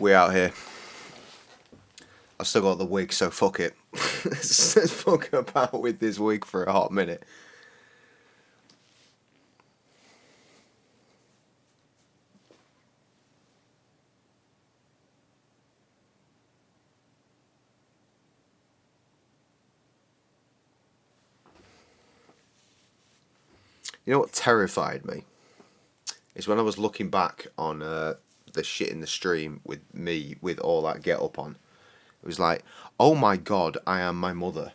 We out here. I've still got the wig, so fuck it. Let's fuck about with this wig for a hot minute. You know what terrified me? Is when I was looking back on the shit in the stream with me with all that get up on. It was like, oh my god, I am my mother.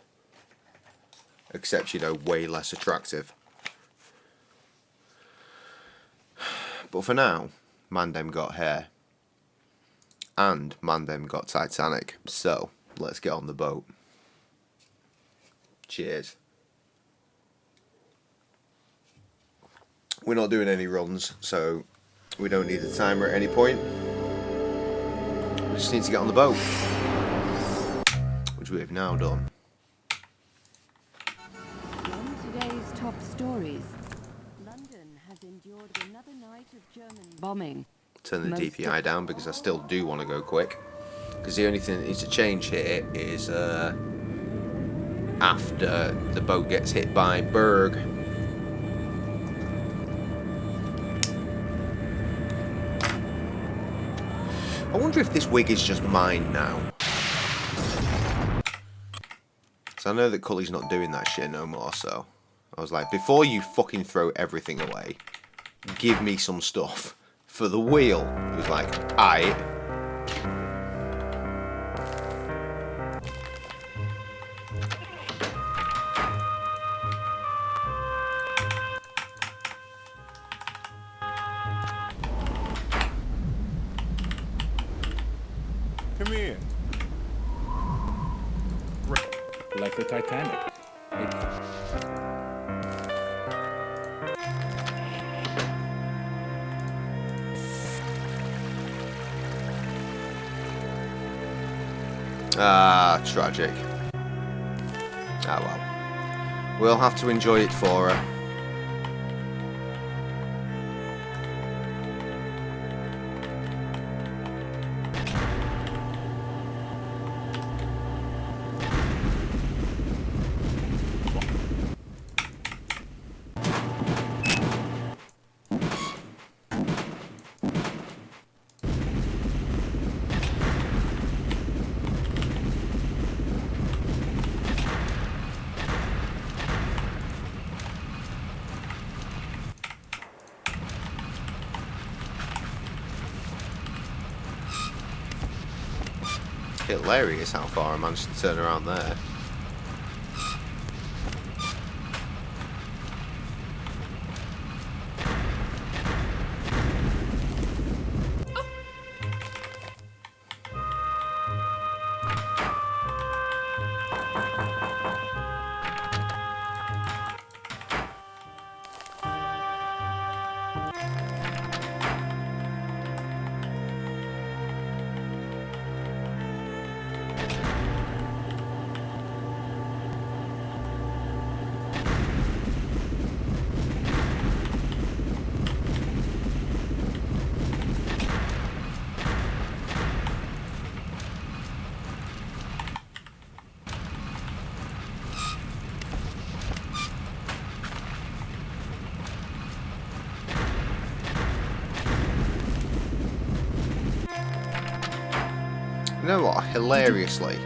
Except, you know, way less attractive. But for now, Mandem got hair. And Mandem got Titanic. So, let's get on the boat. Cheers. We're not doing any runs, so we don't need a timer at any point. We just need to get on the boat. Which we have now done. On today's top stories, London has endured another night of German bombing. Turn the DPI down because I still do want to go quick. Because the only thing that needs to change here is after the boat gets hit by berg. I wonder if this wig is just mine now. So I know that Cully's not doing that shit no more, so I was like, before you fucking throw everything away, give me some stuff for the wheel. He was like, aight. Come here. Like the Titanic. Ah, tragic. Ah well. We'll have to enjoy it for her. Hilarious how far I managed to turn around there. You know what? Hilariously,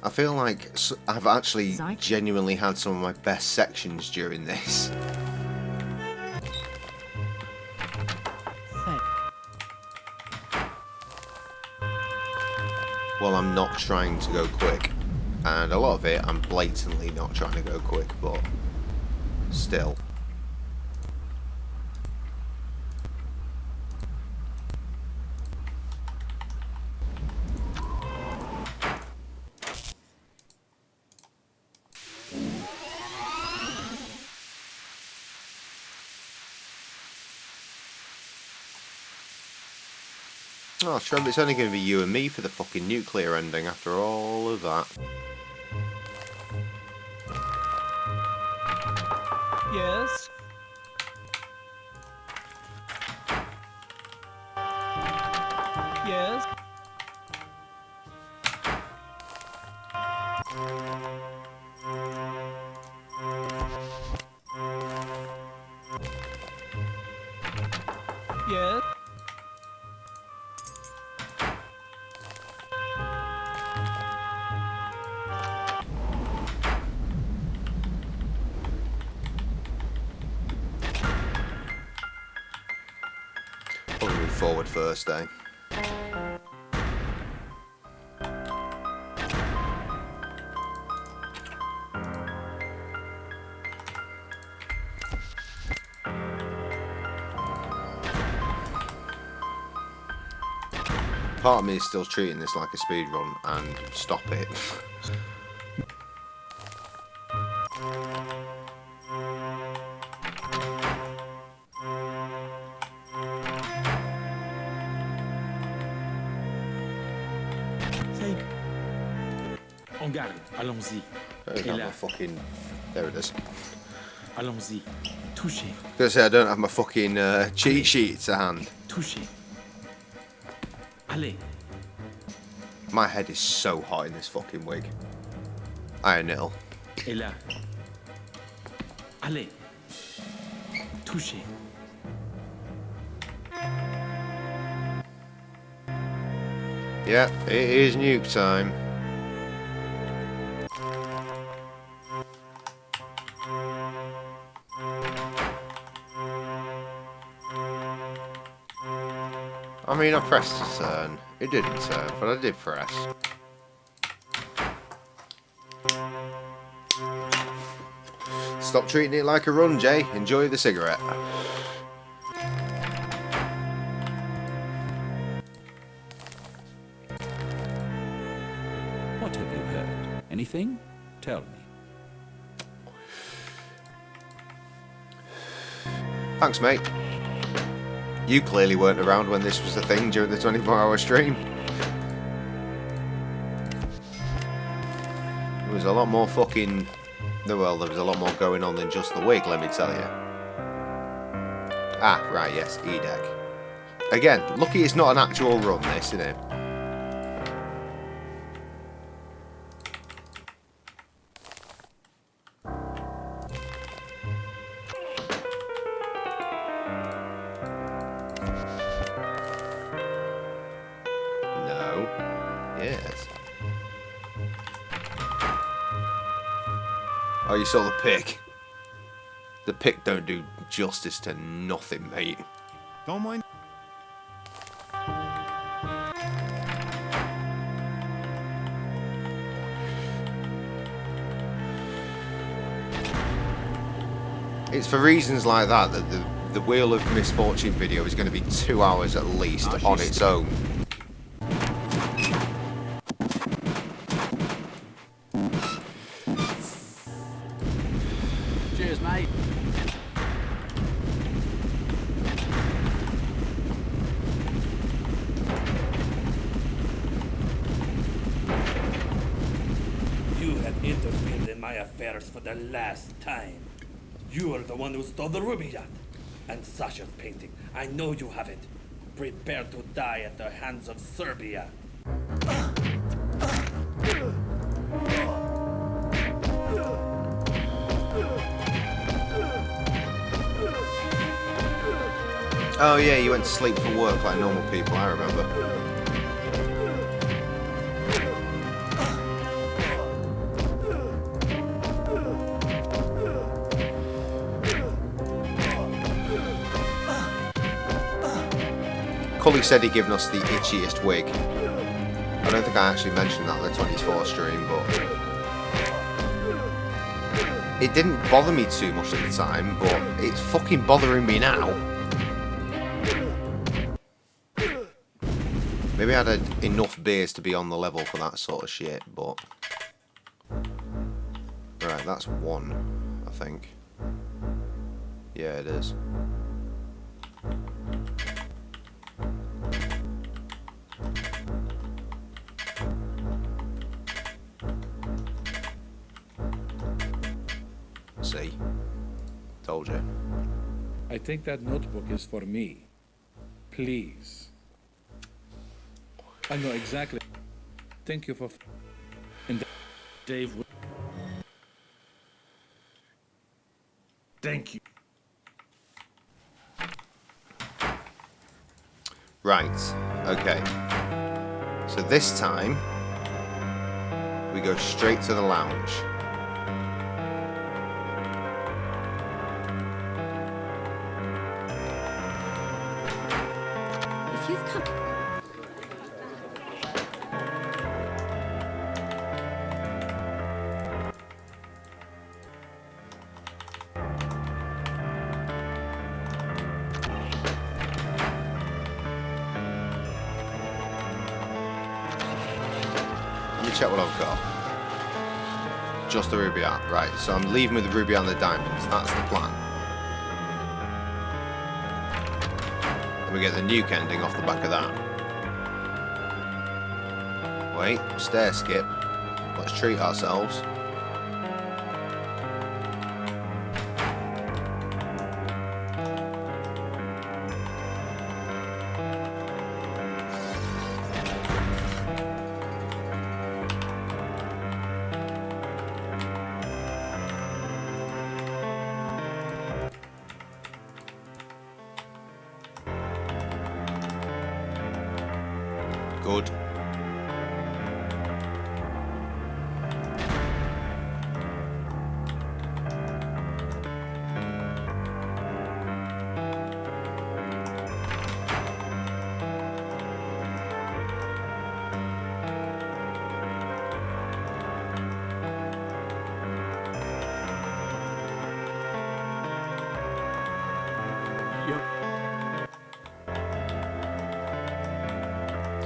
I feel like I've actually genuinely had some of my best sections during this. Well, I'm not trying to go quick, and a lot of it I'm blatantly not trying to go quick, but still. Oh, Trev, it's only going to be you and me for the fucking nuclear ending after all of that. Yes. Yes. Yes. Probably move forward first, eh? Part of me is still treating this like a speed run and stop it. En garde, allons-y. I don't have my fucking... There it is. Allons-y. Touchez, I was gonna say I don't have my fucking cheat sheet to hand. touchez. Allez. My head is so hot in this fucking wig. Iron Nittle. Et là. Allez. Touchez. Yeah, it is nuke time. I mean, I pressed to turn. It didn't turn, but I did press. Stop treating it like a run, Jay. Enjoy the cigarette. What have you heard? Anything? Tell me. Thanks, mate. You clearly weren't around when this was a thing during the 24-hour stream. There was a lot more fucking... Well, there was a lot more going on than just the wig, let me tell you. Ah, right, yes, E-Deck. Again, lucky it's not an actual run, this, isn't it? No. Yes. Oh, you saw the pick. The pick don't do justice to nothing, mate. Don't mind. It's for reasons like that that the Wheel of Misfortune video is going to be 2 hours at least on its own. Cheers, mate. You have interfered in my affairs for the last time. You are the one who stole the ruby yacht. And Sasha's painting. I know you have it. Prepare to die at the hands of Serbia. Oh yeah, you went to sleep for work like normal people, I remember. Cully said he'd given us the itchiest wig. I don't think I actually mentioned that in the 24 stream, but it didn't bother me too much at the time, but it's fucking bothering me now. Maybe I had enough beers to be on the level for that sort of shit, but... Right, that's one, I think. Yeah, it is. See? Told you. I think that notebook is for me. Please. I know exactly. Thank you for. And Dave. Thank you. Right, okay. So this time, we go straight to the lounge. If you've come... Let me check what I've got. Just the ruby art, right, so I'm leaving with the ruby art and the diamonds, that's the plan. And we get the nuke ending off the back of that. Wait, stair skip. Let's treat ourselves. Good.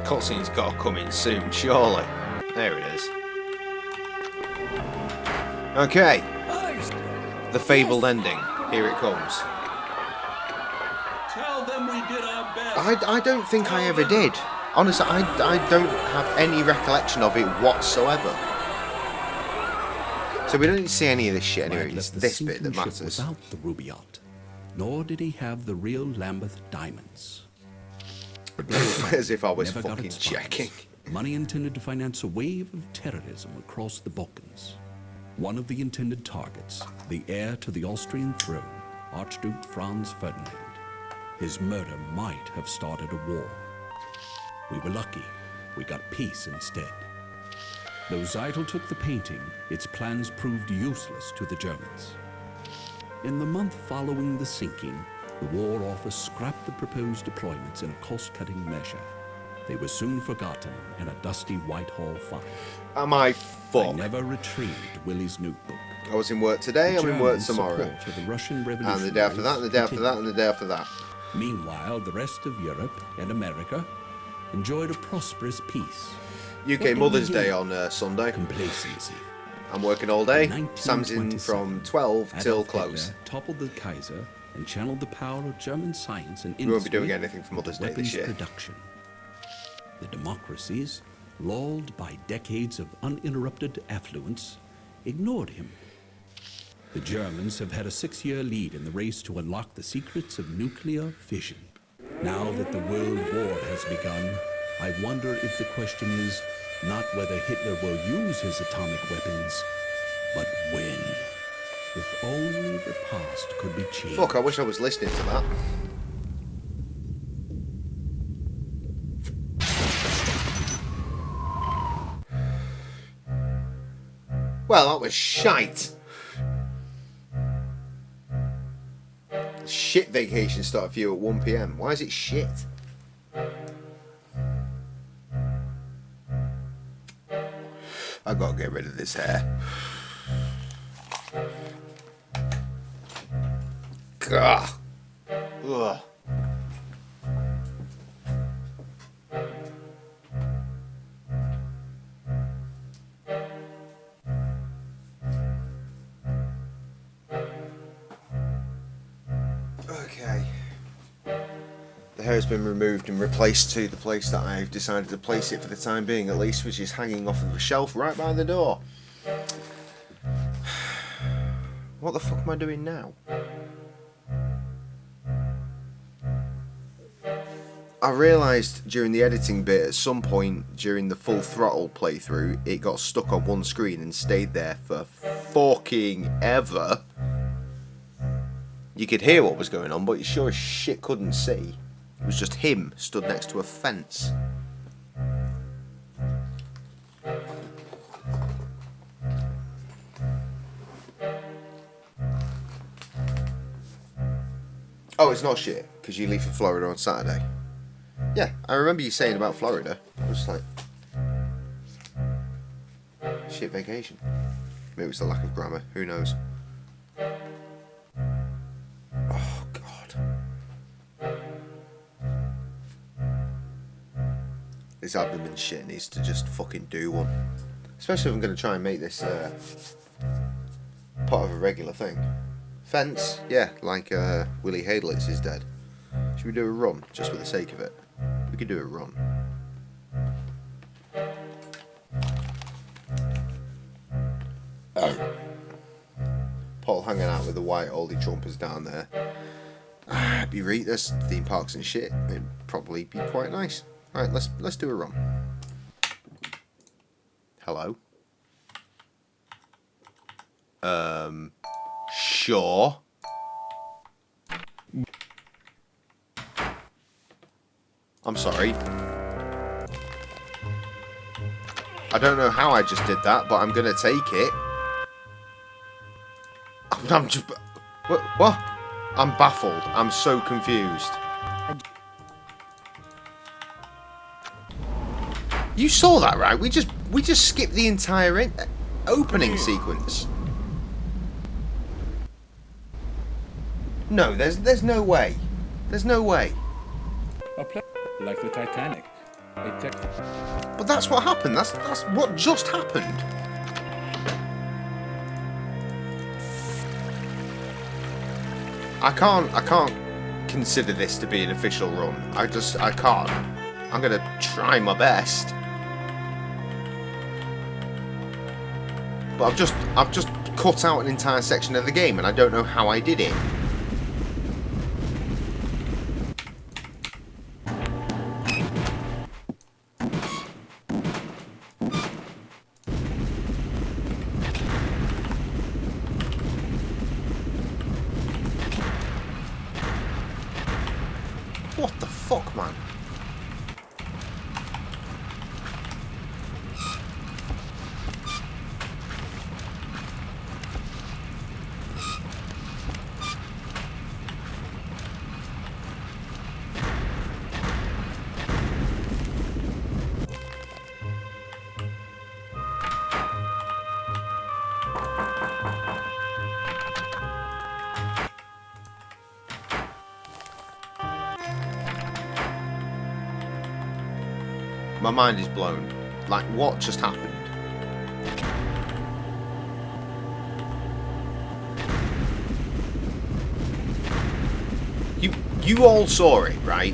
Cutscene's got to come in soon, surely. There it is. Okay. The fabled ending. Here it comes. Tell them we did our best. I don't think I ever did. Honestly, I don't have any recollection of it whatsoever. So we don't see any of this shit anyway. Wyatt It's left the this bit sinking that ship matters. without the rubaiyat, nor did he have the real Lambeth diamonds. As if I was Never got fucking its funds. checking. Money intended to finance a wave of terrorism across the Balkans. One of the intended targets, the heir to the Austrian throne, Archduke Franz Ferdinand. His murder might have started a war. We were lucky. We got peace instead. Though Zeitel took the painting, its plans proved useless to the Germans. In the month following the sinking, the War Office scrapped the proposed deployments in a cost-cutting measure. They were soon forgotten in a dusty Whitehall file. Am I They fucked? never retrieved Willie's notebook. I was in work today, I'm in work German tomorrow. support of the Russian And Revolution the day after that, and the day after that, and the day after that. Meanwhile, the rest of Europe and America enjoyed a prosperous peace. UK Mother's Day on Sunday. Complacency. I'm working all day. In Sam's in 1927, from 12 till Adolf close. Hitler toppled the Kaiser and channeled the power of German science and We won't be industry doing anything for Mother's into Day this weapons year. production. The democracies, lulled by decades of uninterrupted affluence, ignored him. The Germans have had a 6-year lead in the race to unlock the secrets of nuclear fission. Now that the World War has begun, I wonder if the question is not whether Hitler will use his atomic weapons, but when. If only the past could be changed. Fuck, I wish I was listening to that. Well, that was shite. Shit vacation started for you at 1 PM. Why is it shit? I gotta get rid of this hair. Gah. Ugh. Okay. The hair has been removed and replaced to the place that I've decided to place it for the time being, at least, which is hanging off of a shelf right by the door. What the fuck am I doing now? I realised during the editing bit, at some point during the full throttle playthrough, it got stuck on one screen and stayed there for fucking ever. You could hear what was going on, but you sure as shit couldn't see. It was just him stood next to a fence. Oh, it's not shit, because you leave for Florida on Saturday. Yeah, I remember you saying about Florida. I was like, shit vacation. Maybe it was the lack of grammar, who knows. Oh, God. This abdomen shit needs to just fucking do one. Especially if I'm going to try and make this part of a regular thing. Fence, yeah, like Willie Hadelitz is dead. Should we do a run, just for the sake of it? We could do a run. Oh. Paul hanging out with the white oldie trumpers down there. There's theme parks and shit. It'd probably be quite nice. Alright, let's do a run. Hello? Sure. I'm sorry. I don't know how I just did that, but I'm gonna take it. I'm just... What? I'm baffled. I'm so confused. You saw that, right? We just skipped the entire opening sequence. No, there's no way. There's no way. A play like the Titanic. But that's what happened. That's what just happened. I can't consider this to be an official run. I can't. I'm gonna try my best. But I've just cut out an entire section of the game and I don't know how I did it. What the fuck, man? My mind is blown. Like, what just happened? You all saw it, right?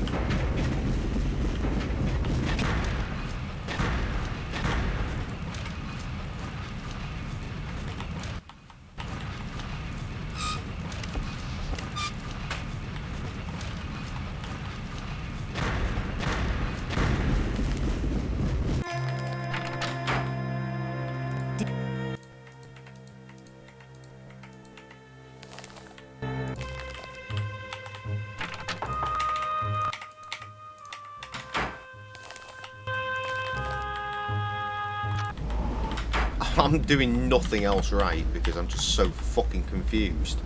I'm doing nothing else right because I'm just so fucking confused.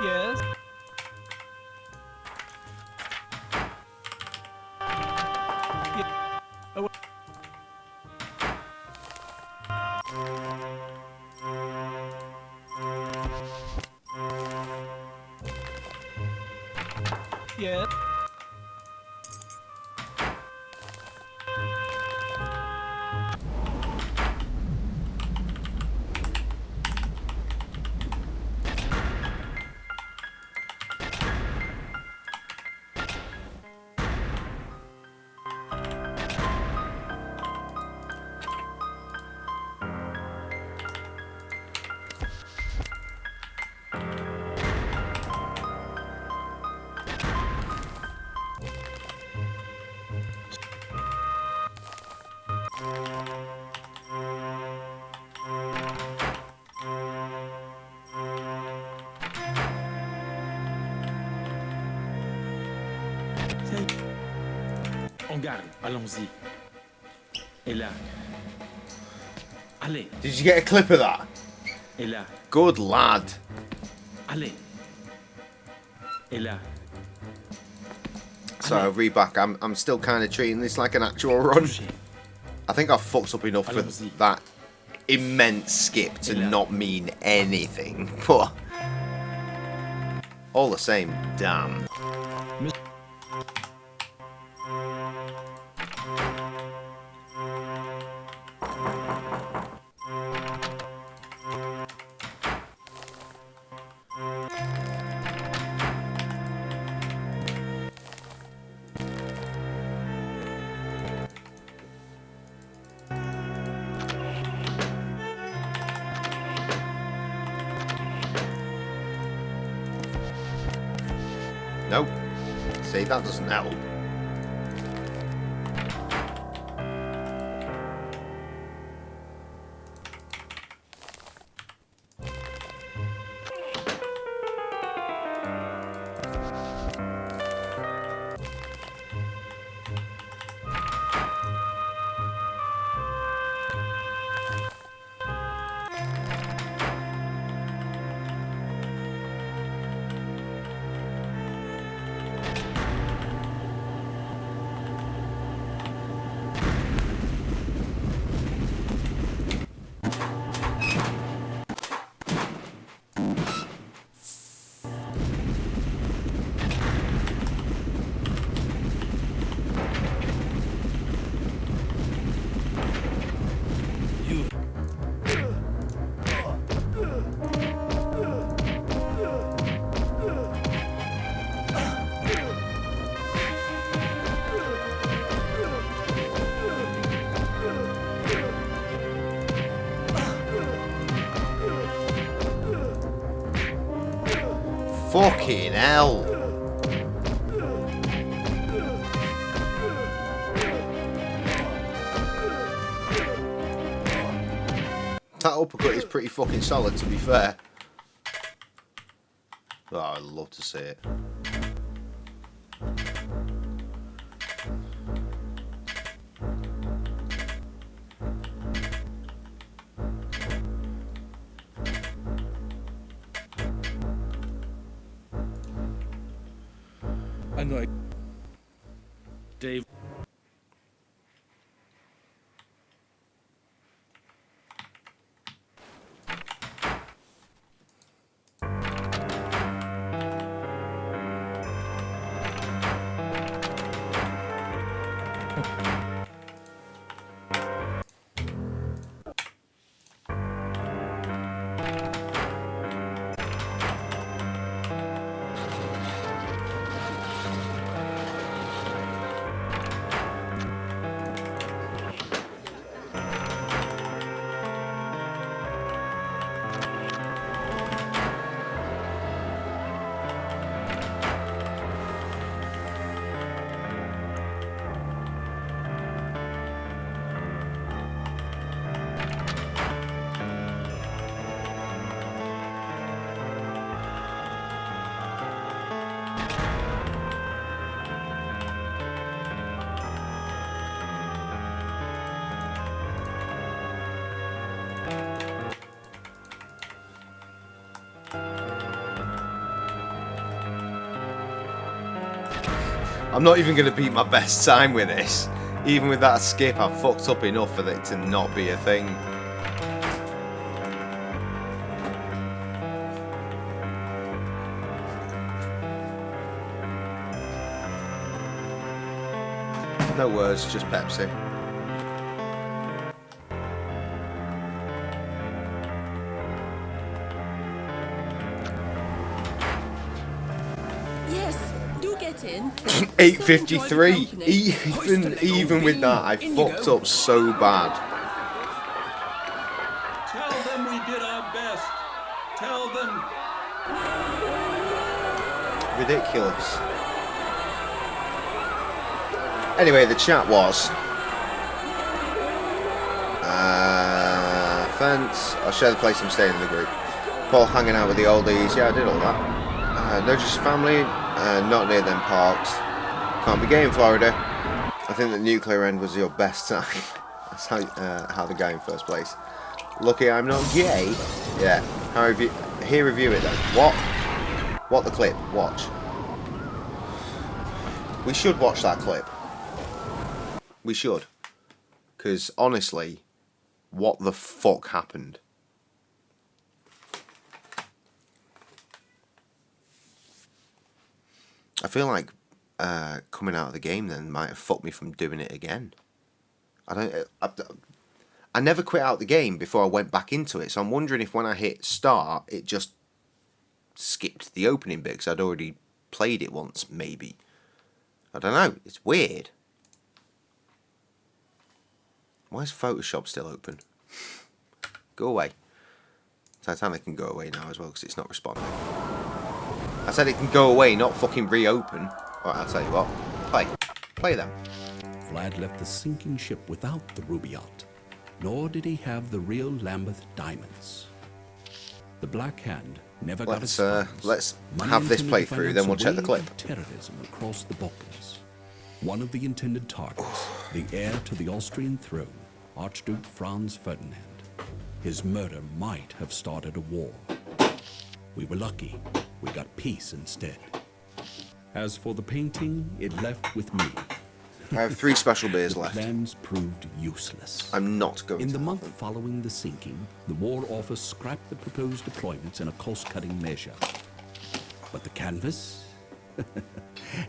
Yes. Oh. Yeah. En garde, allons-y. Et là. Allez, Did you get a clip of that? et là, Good lad. allez. Et là. So I'll read back. I'm still kind of treating this like an actual run. Touché. I think I've fucked up enough for Allons-y. that immense skip to Et là. not mean anything. But all the same, damn. Nope. See, that doesn't help. You. Fucking hell. That uppercut is pretty fucking solid, to be fair. Oh, I'd love to see it. I know. Dave. I'm not even going to beat my best time with this. Even with that skip, I've fucked up enough for it to not be a thing. No words, just Pepsi. Yes, do get in. 8:53. Even with that, I fucked up so bad. Tell them we did our best. Tell them. Ridiculous. Anyway, the chat was fence. I'll share the place I'm staying in the group. Paul hanging out with the oldies. Yeah, I did all that. No, just family. Not near them parks. Can't be gay in Florida. think the nuclear end was your best time. That's how the guy in first place. Lucky I'm not gay. Yeah. How review? Here review it then. What? What the clip? Watch. We should watch that clip. We should. Because honestly, what the fuck happened? I feel like coming out of the game then might have fucked me from doing it again. I never quit out the game before I went back into it, so I'm wondering if when I hit start, it just skipped the opening bit because I'd already played it once, maybe. I don't know. It's weird. Why is Photoshop still open? Go away. Titanic can go away now as well because it's not responding. I said it can go away, not fucking reopen. Alright, I'll tell you what. Play them. Vlad left the sinking ship without the Rubaiyat, nor did he have the real Lambeth diamonds. The Black Hand never got its funds. Let's Money have this intended to playthrough, finance then a we'll check the wave clip. of terrorism across the Balkans. One of the intended targets, the heir to the Austrian throne, Archduke Franz Ferdinand. His murder might have started a war. We were lucky. We got peace instead. As for the painting, it left with me. I have 3 special beers The left. plans proved useless. I'm not going In to the have month them. following the sinking, the War Office scrapped the proposed deployments in a cost-cutting measure. But the canvas?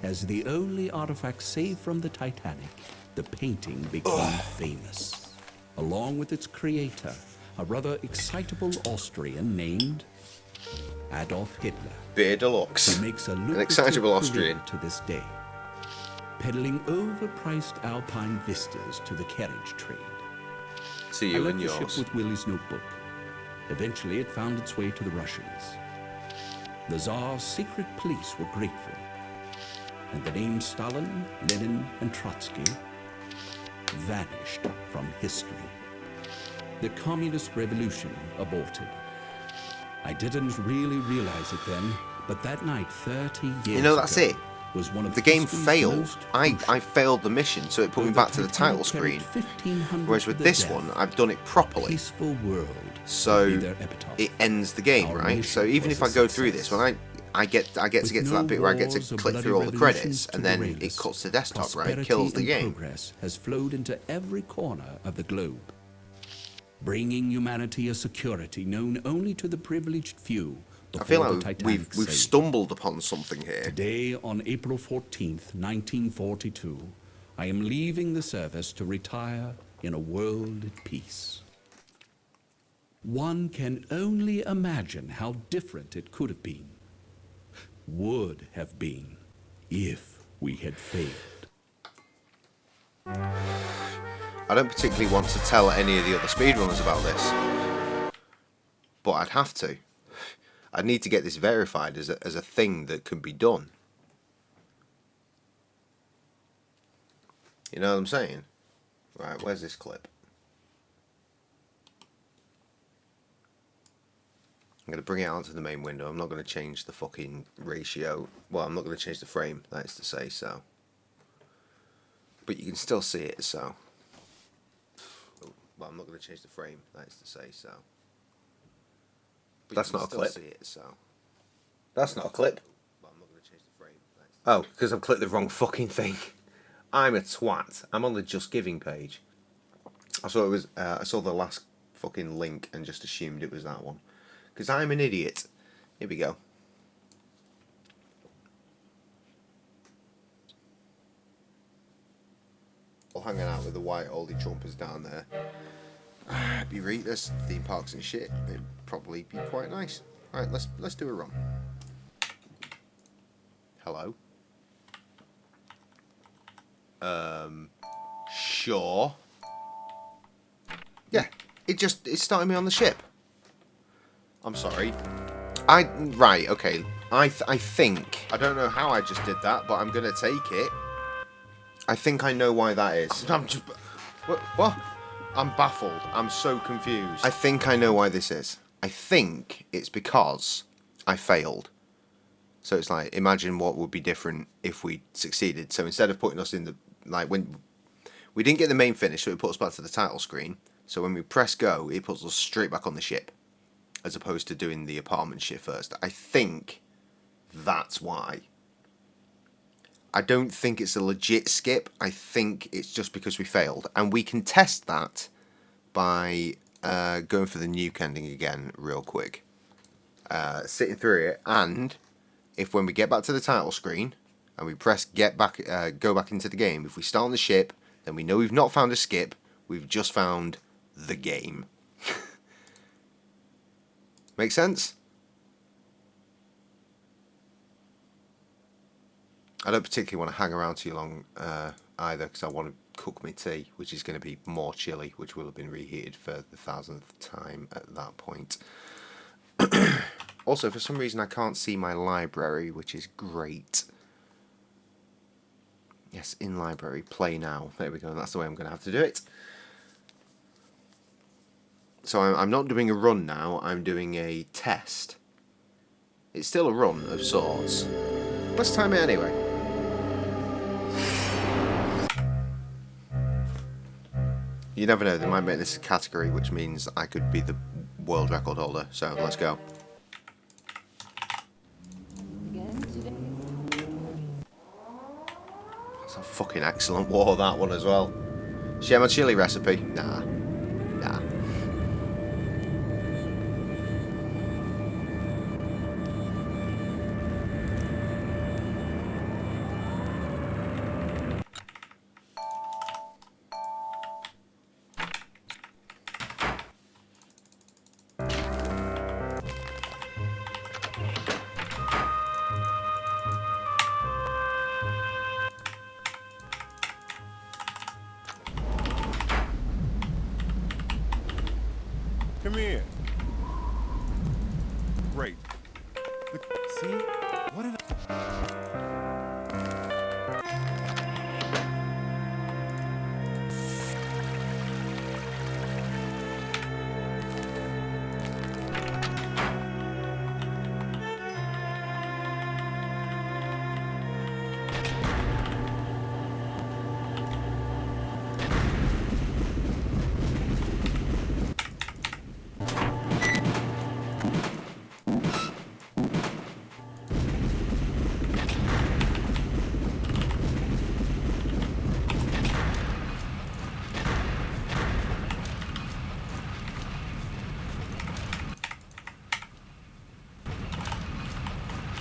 As the only artifact saved from the Titanic, the painting became famous. Along with its creator, a rather excitable Austrian named Adolf Hitler. Beer deluxe. Who makes a An excitable lucrative Austrian. career to this day, peddling overpriced alpine vistas to the carriage trade. To I you left and the yours. ship with Willie's notebook. Eventually, it found its way to the Russians. The Tsar's secret police were grateful, and the names Stalin, Lenin, and Trotsky vanished from history. The communist revolution aborted. I didn't really realize it then, but that night 30 years You know, that's ago, it. was one of The game history's failed. most I crucial. failed the mission, so it put me Though back to the title Titanic screen. carried 1,500 Whereas with to this death, one, I've done it properly. peaceful world So will be their epitaph. it ends the game, Our right? So mission even was if I a go through success. this, when I get to get to that bit where I get to wars or click bloody through all the revolutions credits, to and then derail it us, cuts to desktop, right? prosperity Kills the and game. progress has flowed into every corner of the globe, bringing humanity a security known only to the privileged few. I feel before the like Titanic we've sank. stumbled upon something here. Today, on April 14th, 1942, I am leaving the service to retire in a world at peace. One can only imagine how different it could have been, would have been, if we had failed. I don't particularly want to tell any of the other speedrunners about this, but I'd have to. I need to get this verified as a thing that can be done. You know what I'm saying? Right, where's this clip? I'm going to bring it onto the main window. I'm not going to change the fucking ratio. Well, I'm not going to change the frame, that is to say, so. But you can still see it, so. Well, I'm not going to change the frame, that is to say, so. But that's not a clip. See it, so. That's not a clip. Well, I'm not going to change the frame. Oh, because I've clicked the wrong fucking thing. I'm a twat. I'm on the Just Giving page. I saw it was. I saw the last fucking link and just assumed it was that one. Because I'm an idiot. Here we go. All hanging out with the white oldie trumpers down there. If you read this theme parks and shit, it'd probably be quite nice. Alright, let's do a run. Hello? Sure. Yeah, it started me on the ship. I'm sorry. Right, okay. I think, I don't know how I just did that, but I'm gonna take it. I think I know why that is. I'm just, what? I'm baffled. I'm so confused. I think I know why this is. I think it's because I failed. So it's like, imagine what would be different if we succeeded. So instead of putting us in the, like, when We didn't get the main finish, so it put us back to the title screen. So when we press go, it puts us straight back on the ship, as opposed to doing the apartment shit first. I think that's why. I don't think it's a legit skip. I think it's just because we failed. And we can test that by going for the nuke ending again real quick. Sitting through it, and if when we get back to the title screen and we press get back, go back into the game, if we start on the ship, then we know we've not found a skip, we've just found the game. Make sense? I don't particularly want to hang around too long either, because I want to cook my tea, which is going to be more chilly, which will have been reheated for the 1000th time at that point. Also, for some reason, I can't see my library, which is great. Yes, in library, play now. There we go, and that's the way I'm going to have to do it. So I'm not doing a run now, I'm doing a test. It's still a run of sorts. Let's time it anyway. You never know, they might make this a category, which means I could be the world record holder. So let's go. That's a fucking excellent war, that one as well. Share my chili recipe? Nah. Nah. Come in. Great. See? What did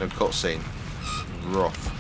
No cutscene. Rough.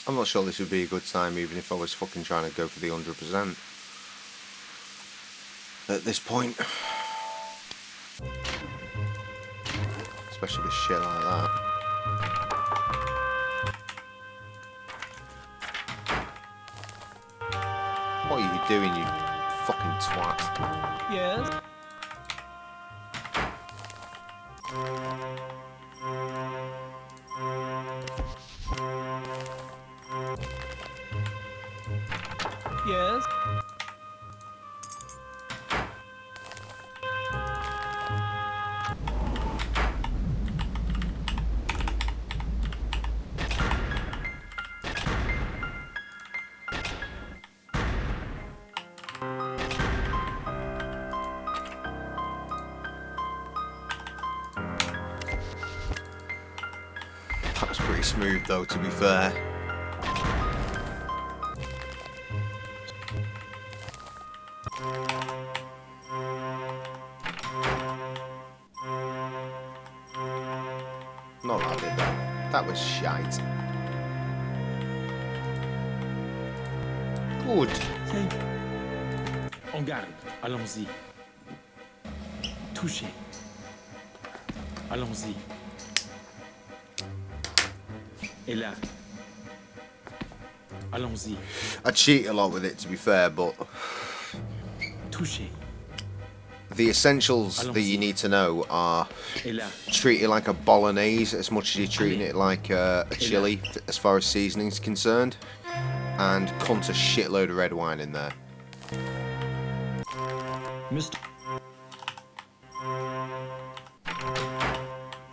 I'm not sure this would be a good time, even if I was fucking trying to go for the 100%. At this point. Especially with shit like that. What are you doing, you fucking twat? Yes. Yes. That was pretty smooth though, to be fair. Not that did that. That was shite. Good. On garde. Allons-y. Touchez. Allons-y. Et là. Allons-y. I cheat a lot with it, to be fair, but Touchez. the essentials that you need to know are Et là. treat it like a bolognese as much as you're treating it like a chili as far as seasoning is concerned, and cunt a shitload of red wine in there. Mr.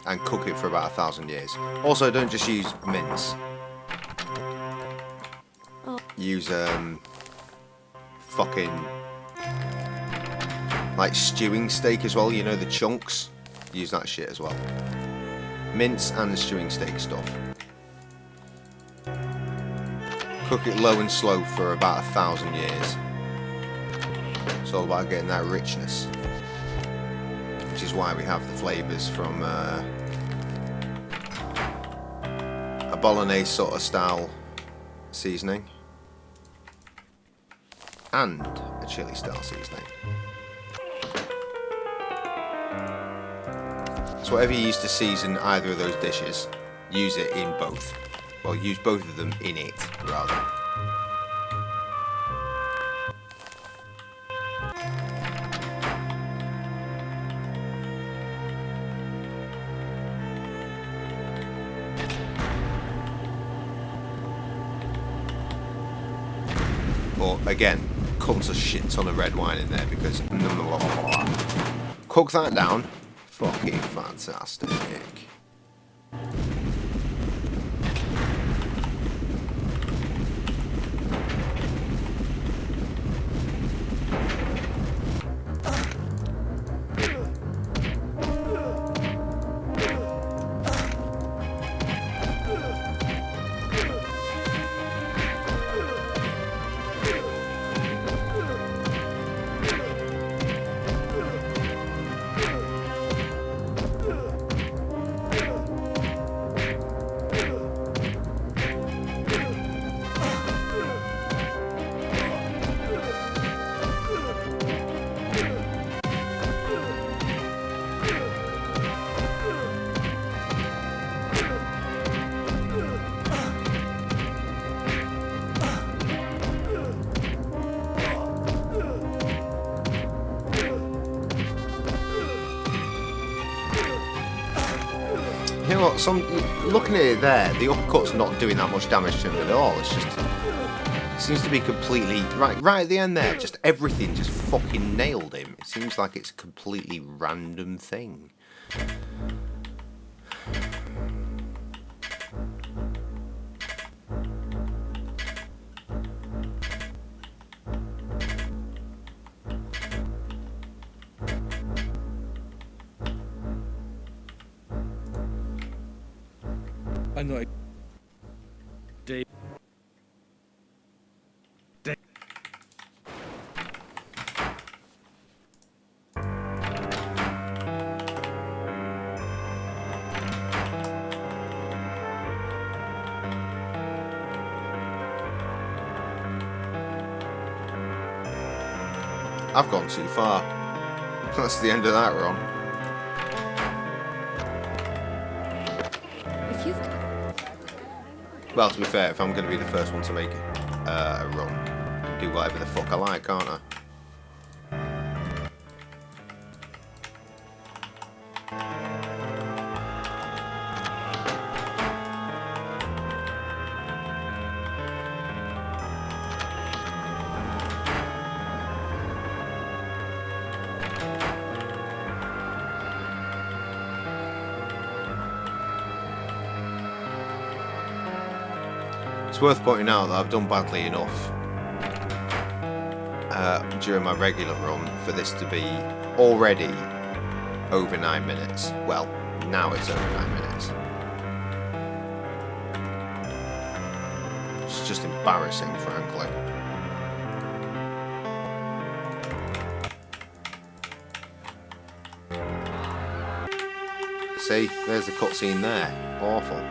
And cook it for about 1,000 years. Also, don't just use mince. Use fucking like stewing steak as well. You know, the chunks. Use that shit as well. Mince and the stewing steak stuff. Cook it low and slow for about 1,000 years. It's all about getting that richness, which is why we have the flavours from a bolognese sort of style seasoning and a chili style seasoning. So whatever you use to season either of those dishes, use it in both. Well, use both of them in it, rather. But again, comes a shit ton of red wine in there because cook that down. Fucking fantastic. You know what, looking at it there, the uppercut's not doing that much damage to him at all. It's just, it seems to be completely, right at the end there, just everything just fucking nailed him. It seems like it's a completely random thing. I know. Dave. I've gone too far. That's the end of that run. Well, to be fair, if I'm going to be the first one to make a run, I can do whatever the fuck I like, can't I? It's worth pointing out that I've done badly enough during my regular run for this to be already over 9 minutes. Well, now it's over 9 minutes. It's just embarrassing, frankly. See, there's the cutscene there. Awful.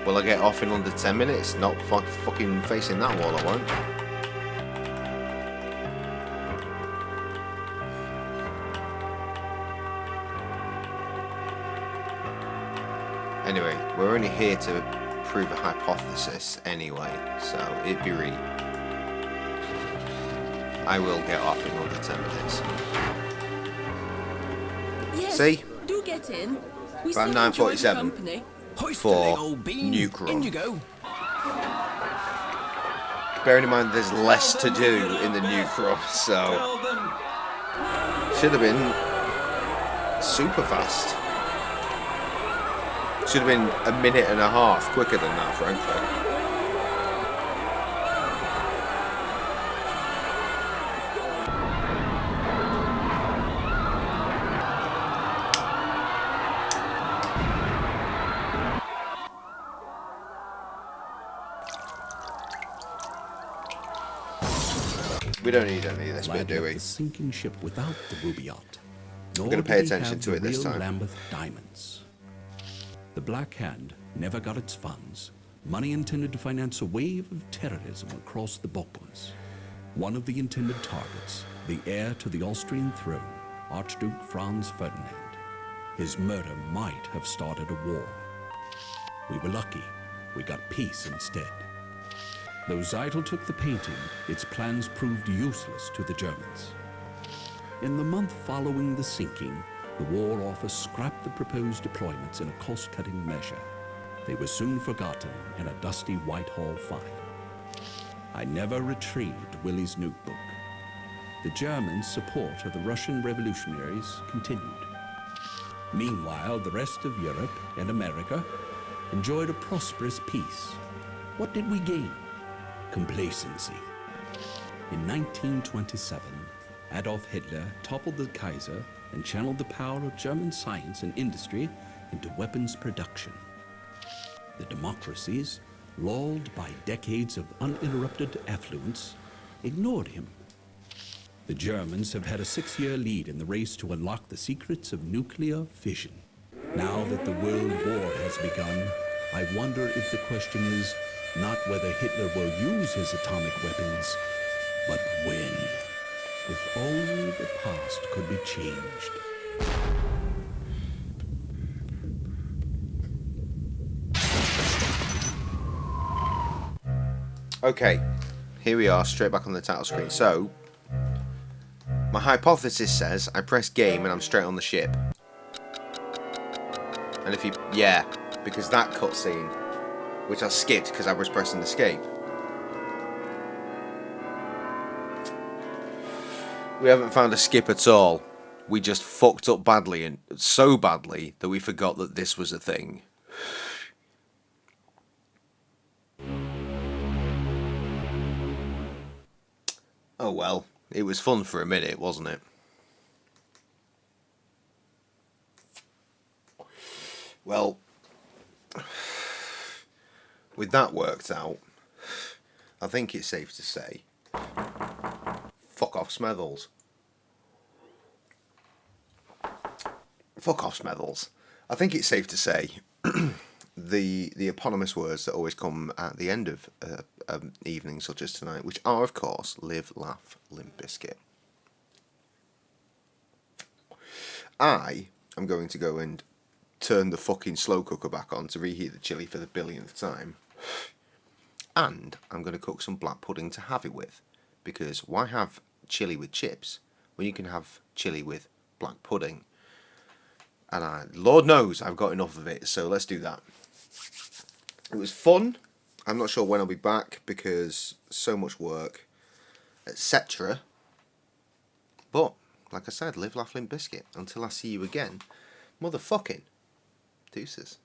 Will I get off in under 10 minutes? Not fucking facing that wall, I won't. Anyway, we're only here to prove a hypothesis anyway, so it'd be read. I will get off in under 10 minutes. Yes, See? do get in. We About still enjoy the 9:47 company. for Nuke Run. Bearing in mind there's less to do in the Nuke Run, so Tell them should have been super fast. Should have been a minute and a half quicker than that, frankly. We don't need any of this bit, do we? The sinking ship without the ruby yacht. I'm going to pay attention to it this time. Lambeth diamonds. The Black Hand never got its funds. Money intended to finance a wave of terrorism across the Balkans. One of the intended targets, the heir to the Austrian throne, Archduke Franz Ferdinand. His murder might have started a war. We were lucky. We got peace instead. Though Zeitel took the painting, its plans proved useless to the Germans. In the month following the sinking, the War Office scrapped the proposed deployments in a cost-cutting measure. They were soon forgotten in a dusty Whitehall file. I never retrieved Willie's notebook. The Germans' support of the Russian revolutionaries continued. Meanwhile, the rest of Europe and America enjoyed a prosperous peace. What did we gain? Complacency. In 1927, Adolf Hitler toppled the Kaiser and channeled the power of German science and industry into weapons production. The democracies, lulled by decades of uninterrupted affluence, ignored him. The Germans have had a 6-year lead in the race to unlock the secrets of nuclear fission. Now that the World War has begun, I wonder if the question is not whether Hitler will use his atomic weapons, but when. If only the past could be changed. Okay, here we are, straight back on the title screen. So, my hypothesis says I press game and I'm straight on the ship. And if you, yeah, because that cutscene, which I skipped because I was pressing escape. We haven't found a skip at all. We just fucked up badly, and so badly that we forgot that this was a thing. Oh well, it was fun for a minute, wasn't it? Well, with that worked out, I think it's safe to say, fuck off Smethels. Fuck off Smethels. I think it's safe to say the eponymous words that always come at the end of an evening such as tonight, which are, of course, Live, Laugh, Limp Bizkit. I am going to go and turn the fucking slow cooker back on to reheat the chili for the billionth time. And I'm going to cook some black pudding to have it with. Because why have chili with chips when you can have chili with black pudding? And Lord knows I've got enough of it, so let's do that. It was fun. I'm not sure when I'll be back because so much work, etc. But, like I said, live, laugh, limp biscuit. Until I see you again, motherfucking deuces.